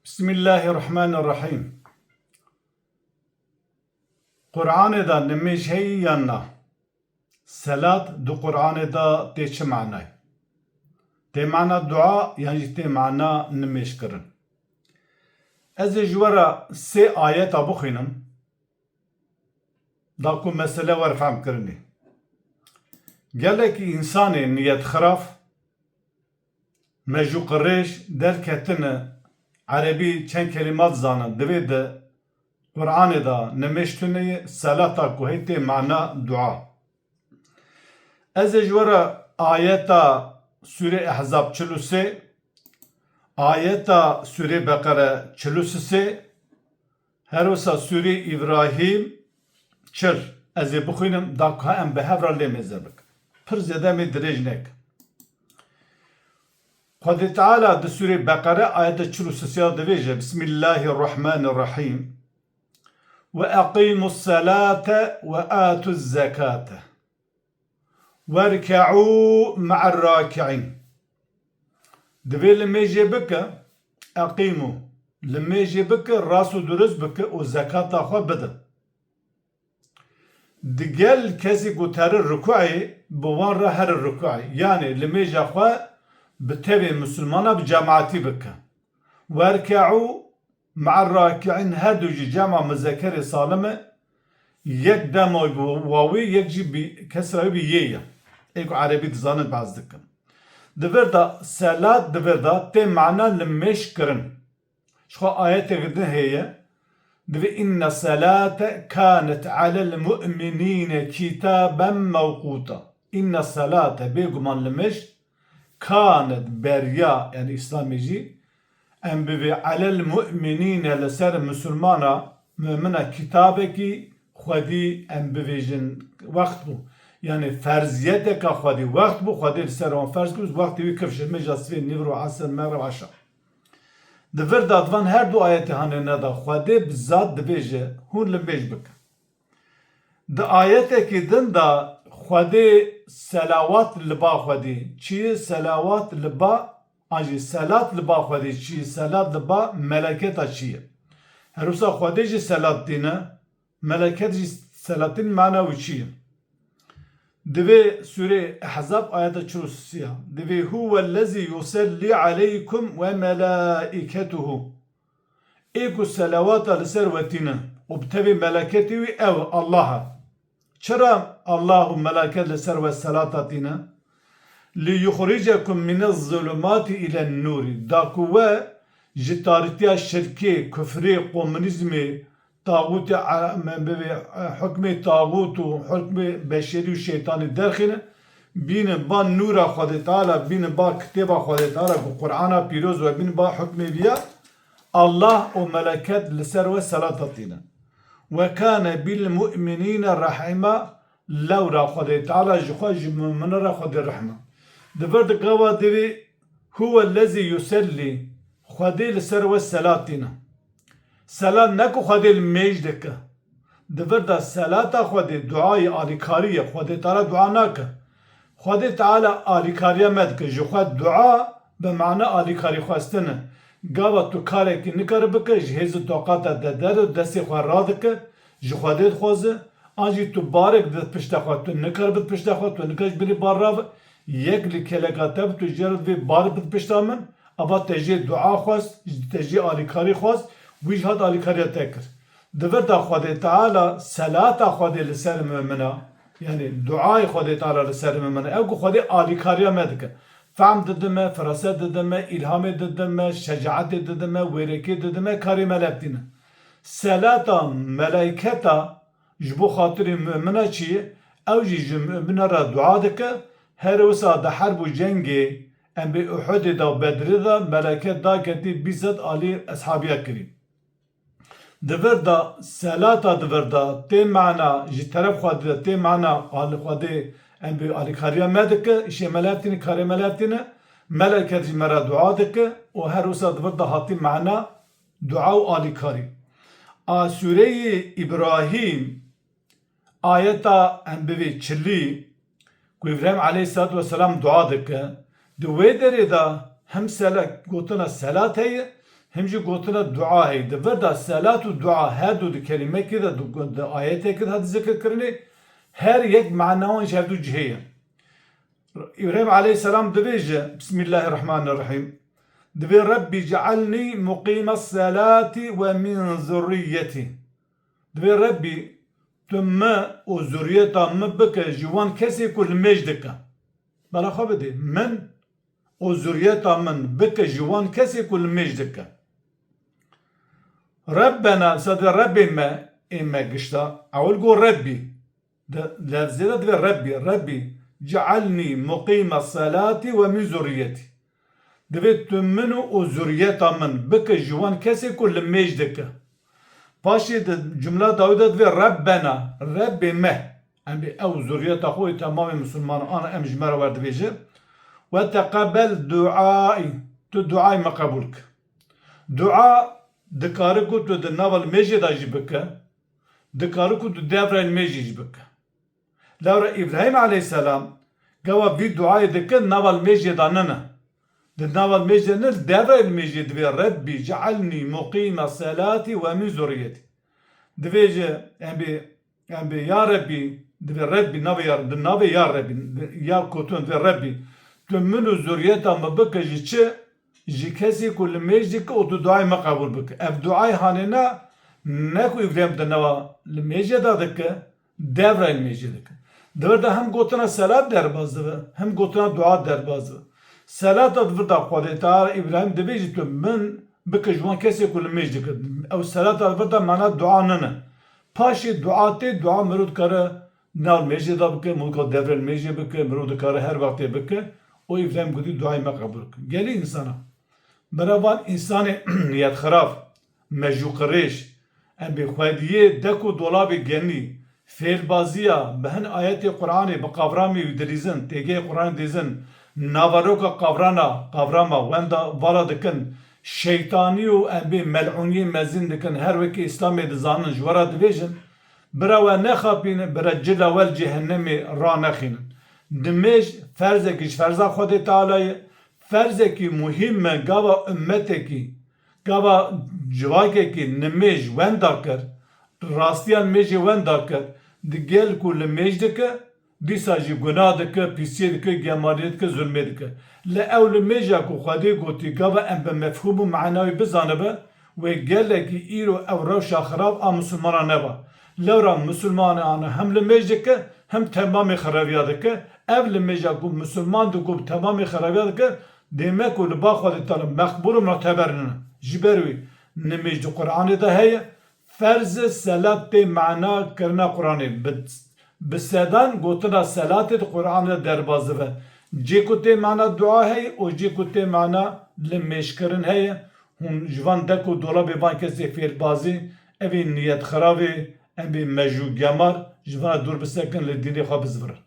Bismillahirrahmanirrahim. Kur'an'ı da nimiş hey yanna. Salat du Kur'an'ı da te çi manay. Te mana dua yani te mana nimiş kirin. Ez jwara se ayet abu xinin. Da ku mesele var fahm kirini. Gelek insanı niyet xiraf meju qirêj derketine Arabi çend kelimat zanin divê de Kur'an'ı da nimeştune salata ku heytê mana dua. Ez jwara ayeta Sûre Ahzab 43 ayeta Sûre Bekare 43 herosa Sûre İbrahim çir ez ê bixwînim da ka em bi hevra lê mêze bikin. Pir zêde me dirêj nekin. Xwedê Teala di Sûre Bekare ayeta 43 ya dibêje Bismillahirrahmanirrahim ve aqimus salate ve atuz zekate وَارْكَعُوا مَعَ الرَّاكِعِينَ Divê li mêjê bike eqîmû li mêjê bike rast û durist bike û zekata xwe bide. Digel kesî ku terir rukûyê bi wan re herin rukûyê yani li mêja xwe bi tevê Müslümana bi cemaatî bike. وَارْكَعُوا مَعَ الرَّاكِعِينَ her du jî cema müzekerê salim e yek demoy bi wawî yek jî bi kesrayê bi yê ye. Eko Arabi dizanin baz dikin. Divir da salat divir da te mana li mêj kirin. Şo ayete gidin heye. Divir inne salate kânet alel mu'minîne kitaben mevkuta. İnne salate bêguman li mêj kânet berya yani İslamîjî em bivi alel mu'minîne li ser Müslümana mümine kitabekî xwedî em bivêjin wext bû. Yani ferziyete ka xwedî wext bû xwedî li ser wan ferz kir wextê wî kifşe mêja sivê nîv û asr meğrib aşa. Divir da divan her du ayetê hane da xwedê bi zat dibêje hûn li mêj bikin. Di ayetekî din da xwedê selawat li ba xwedî çi selawat li ba an jî selat li ba xwedî çi selat li ba meleketa çi ye. Her wisa xwedê jî selat dîne meleket jî selatîn mana wî çi ye. Divê Sûre Ahzab ayeta 43 ya. Divê huvellezî yusalli aleykum ve melâiketuhu. Êku selawata li ser wetîne û bi tevê meleketî wî ew Allah'a. Çira Allah û meleket li ser we selata tîne? Li yuxricekum minez zulumati ilen nûrî. Da ku we ji tarîtiya şirkê, küfrê, komünîzmê tağûtê hukmê tağût û hukmê beşerî û şeytanî derxîne bînin ba nûra Xwedê Teala bînin ba kitêba Xwedê Teala ku Qur'ana pîroz ve bînin ba hukmê viya Allah û meleket li ser we selata tîne. Ve kâne bil mu'minîne rahîma lewra Xwedê Teala ji xwe ji mûmine re Xwedê rehma. Divir di gava divê huvellezî yusellî Xwedê li ser we selat tîne. Selat ne ku Xwedê li mêj dike. Divir da selata Xwedê duayê alîkarî ye Xwedê Teala dua nake. Xwedê Teala alîkariya me dike ji xwe dua bi mana alîkarî xwestin e. Gava tu karekî nikare bike ji hêzî toqata te der û destê xwe radike ji Xwedê dixwaze an jî tu barek di pişta xwe tu nikare bi pişta xwe tu nikare ji birî bar rave yek li keleka te bi tu ji vê bar bi pişta min aba te jê dua xwest te jê alîkarî xwest wî jî hat alîkariya te kir. Divir da Xwedê Teala selata Xwedê li ser mümina yani duayê Xwedê Teala li ser mümina ew ku Xwedê alîkariya me dike. Fehm didime, firaset didime, ilhamê didime, şecaetê didime, wêrekê didime, karê me leptîne. Selata meleketa ji bo xatirê mümina çi ye? Ew jî ji mümina re dua dike her wisa di herb û cengê em bi Uhudê da û Bedrê da meleket daketî bîsed alî eshabiya kirî. Divir da selata divir da tê mana ji teref Xwedê de tê mana alî Xwedê em bi alîkariya me dike îşê me leptîne karê me leptîne meleket jî me re dua dike û her wisa divir da hatî mana dua û alîkarî. A Sûreyê İbrahîm ayeta em bivê çilî ku İbrahim aleyhissalatu vesselam dua dike di wê derê da hem gotina selat heye هم جي قوتنا دعاء هي دفردا صلاة و دعاء هادو دي كلمة كده دو آيات كده هاد ذكر كرني هر يك معناون شهدو جهية إبراهيم عليه السلام دبيجة بسم الله الرحمن الرحيم دبي ربي جعلني مقيم الصلاة ومن ذريتي دبي ربي ثم وذريتا مبك جوان كسي كل مجدك بلا خبدي من وذريتا من بك جوان كسي كل مجدك ربنا صد ربي ما إما قشتا أقول قول ربي لفظنا دبي ربي جعلني مقيم الصلاة ومن ذريتي دبي تمنو وذريتا من بك جوان كسي كل مجدك باشي جملة داوودة دبي ربنا ربي ما أمي أو ذريتا أخوي تمام مسلمان أنا أمجمرة ورد بيجي وتقبل دعائي دعائي ما قبولك دعاء دكاركو تو دناول ميجي دا جبك دكاركو تو دافر الميجي جبك لورا إبراهيم عليه السلام قوا في دعاء دكن ناول ميجي دا ننا دناول ميجي نل دافر الميجي دبي ربي جعلني مقيم الصلاة ومن ذريتي دبيجي أمبي يا ربي دبي ربي نبي يا ربي يا كوتون دبي ربي تمنو ذريتا مبكة جيتش جي كسي كل ميجدك او دعاء ما قبول بك اف دعاء هانينا نكو إبراهيم دنوا الميجي دادك دافر الميجي دك دوردا هم قوتنا صلاة درباز هم قوتنا دعاء درباز صلاة دوردا قادتا إبراهيم دبيجي من بك جوان كسي كل ميجدك او صلاة دوردا معنى دعاء ننا پاشي دعاء تي دعاء مرود كاره نال ميجي دا بك ملكا دافر الميجي بك مرود كاره هر وقت بك او إبراهيم قدي دعاء ما قبول بك گلي انسانا بروان انسان نیت خراف مجو قریش ام بخوادیه دکو دولابی گنی فیل بازیا بهن آیت قرآن بقاورامی دریزن تیگه قرآن دیزن ناوروکا قاوراما وندا والا دکن شیطانی و ام بی ملعونی مزین دکن هر وکی اسلامی دزانن جورا دویجن بروا نخابین برا جلا ول جهنمی را نخینن دمیج فرزکیش فرزا خود تعالی فرزکی مهم گاوا امتکی گاوا جواکی نمیج وندا کر راستیان میجی وندا کر دیگل کل میج دکه دیساجی گناه دکه پیسی دکه گماریت که ظلمه دکه لأول میجا کو خودی گوتی گاوا ام به مفهوم معنوی بزانه به و گلکی ایرو او روشا خراب آ مسلمان نبا لورا مسلمان آنه هم لمیج دکه هم تمام خرابیا دکه اول میجا کو مسلمان دکو تمام خرابیا دکه demek o lba xwedê tal mexbûr û muteber ne ji ber wî nimêj di Qur'anê de heye ferzê selat tê mena kirina Qur'anê bi sedan gotina selatê di Qur'anê derbas dibe cê ku tê mena dua heye û cê ku tê mena li mêşkirin heye hûn ji van dek û dolabê van kesê fêlbazî evê niyet xirabê em bê mejû gemar ji van dûr bisekin li dînê xwe bizvirin